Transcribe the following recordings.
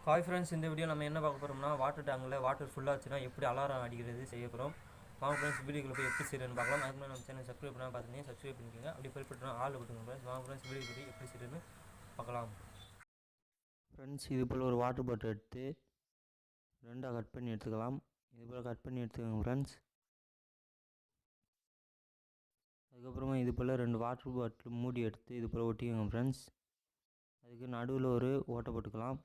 Hi friends, இந்த video நம்ம என்ன பார்க்க போகிறோம்னா வாட்டர் டேங்கில் வாட்டர் ஃபுல்லாக ஆச்சுன்னா எப்படி அலாரம் அடிக்கிறது செய்ய போகிறோம். வாங்க ஃப்ரெண்ட்ஸ், வீடியோக்குள்ள போய் எப்படி செய்யணும்னு பார்க்கலாம். அதுக்கு நம்ம சேனல் சப்ஸ்கிரைப் பண்ணால் பார்த்துட்டு சப்ஸ்கிரைப் பண்ணிக்கோங்க. அப்படி போய்ட்டு ஆள் கொடுத்துங்க ஃப்ரெண்ட்ஸ். வாங்க ஃப்ரெண்ட்ஸ், வீடியோ போய் எப்படி செய்யணும்னு பார்க்கலாம். ஃப்ரெண்ட்ஸ், இது போல் ஒரு வாட்டர் பாட்டில் எடுத்து ரெண்டாக கட் பண்ணி எடுத்துக்கலாம். இது போல் கட் பண்ணி எடுத்துக்கோங்க ஃப்ரெண்ட்ஸ். அதுக்கப்புறமா இது போல் 2 வாட்டர் பாட்டில் மூடி எடுத்து இது போல் ஒட்டிக்கோங்க ஃப்ரெண்ட்ஸ். அதுக்கு நடுவில் ஒரு ஓட்டை போட்டுக்கலாம்.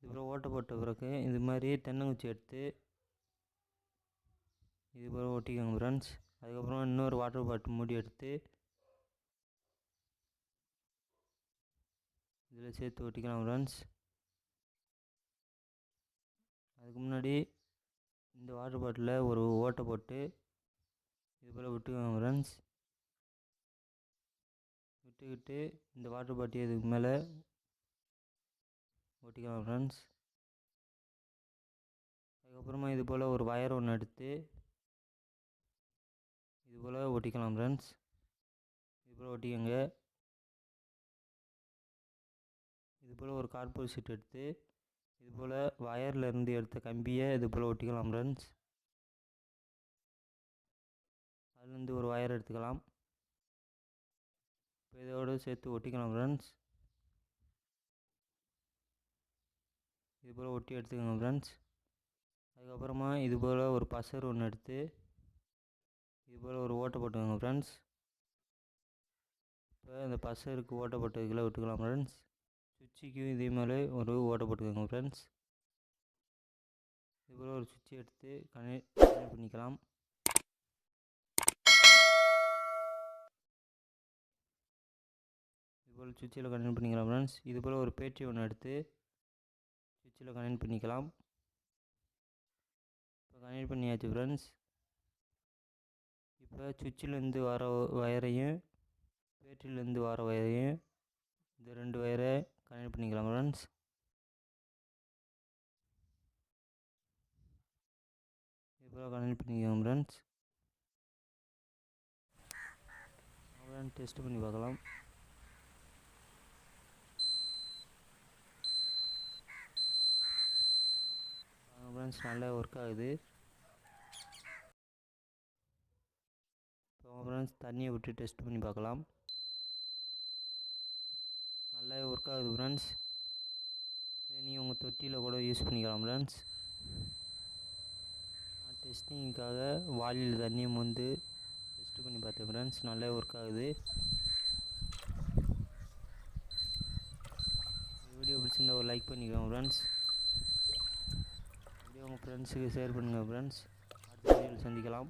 இதுபோல் ஓட்டை போட்ட பிறகு இது மாதிரி தென்னங்குச்சி எடுத்து இது போல் ஒட்டிக்கோங்க ஃப்ரெண்ட்ஸ். அதுக்கப்புறம் இன்னொரு வாட்டர் பாட்டில் மூடி எடுத்து இதில் சேர்த்து ஒட்டிக்கலாம் ஃப்ரெண்ட்ஸ். அதுக்கு முன்னாடி இந்த வாட்டர் பாட்டிலில் ஒரு ஓட்டை போட்டு இது போல் விட்டுக்கோங்க ஃப்ரெண்ட்ஸ். விட்டுக்கிட்டு இந்த வாட்டர் பாட்டில் இதுக்கு மேலே ஒட்டிக்கலாம் ஃப்ரெண்ட்ஸ். அதுக்கப்புறமா இது போல் ஒரு வயர் ஒன்று எடுத்து இது போல் ஒட்டிக்கலாம் ஃப்ரெண்ட்ஸ். இது போல் ஒட்டிக்கோங்க. இது போல் ஒரு கார்ட்போர்ட் ஷீட் எடுத்து இது போல் வயர்லேருந்து எடுத்த கம்பியை இது போல் ஒட்டிக்கலாம் ஃப்ரெண்ட்ஸ். அதுலேருந்து ஒரு வயர் எடுத்துக்கலாம். இப்போ இதோடு சேர்த்து ஒட்டிக்கலாம் ஃப்ரெண்ட்ஸ். இது போல் ஒட்டி எடுத்துக்கோங்க ஃப்ரெண்ட்ஸ். அதுக்கப்புறமா இது போல் ஒரு பசர் ஒன்று எடுத்து இது போல் ஒரு ஓட்டை போட்டுக்கோங்க ஃப்ரெண்ட்ஸ். இப்போ இந்த பசருக்கு ஓட்டை போட்டதுக்குள்ளே விட்டுக்கலாம் ஃப்ரெண்ட்ஸ். சுவிட்சுக்கும் இதே மாதிரி ஒரு ஓட்டை போட்டுக்கோங்க ஃப்ரெண்ட்ஸ். இது போல் ஒரு சுவிட்ச் எடுத்து கனெக்ட் பண்ணிக்கலாம். இது போல் சுவிட்சில் கனெக்ட் பண்ணிக்கலாம் ஃப்ரெண்ட்ஸ். இது போல் ஒரு பேட்டரி ஒன்று எடுத்து சுவிட்சில் கனெக்ட் பண்ணிக்கலாம். இப்போ கனெக்ட் பண்ணியாச்சு ஃப்ரெண்ட்ஸ். இப்போ சுவிட்சிலேருந்து வர வயரையும் பேட்டரியிலேருந்து வர வயரையும் இந்த 2 வயரை கனெக்ட் பண்ணிக்கலாம் ஃப்ரெண்ட்ஸ். இப்போ கனெக்ட் பண்ணிக்கலாம் ஃப்ரெண்ட்ஸ். அப்புறம் டெஸ்ட் பண்ணி பார்க்கலாம். ஃப்ரெண்ட்ஸ், நல்லா ஒர்க் ஆகுது. இப்போ ஃப்ரெண்ட்ஸ் தண்ணியை விட்டு டெஸ்ட் பண்ணி பார்க்கலாம். நல்லா ஒர்க் ஆகுது ஃப்ரெண்ட்ஸ். நீங்கள் உங்கள் தொட்டியில் கூட யூஸ் பண்ணிக்கலாம் ஃப்ரெண்ட்ஸ். நான் டெஸ்டிங்காக வாளியில் தண்ணியை வந்து டெஸ்ட் பண்ணி பார்த்தேன் ஃப்ரெண்ட்ஸ். நல்லா ஒர்க் ஆகுது. வீடியோ பிடிச்சிருந்தா ஒரு லைக் பண்ணிக்கோங்க ஃப்ரெண்ட்ஸ். அப்படியே உங்கள் ஃப்ரெண்ட்ஸுக்கு ஷேர் பண்ணுங்கள் ஃப்ரெண்ட்ஸ். அடுத்த வீடியோவில் சந்திக்கலாம்.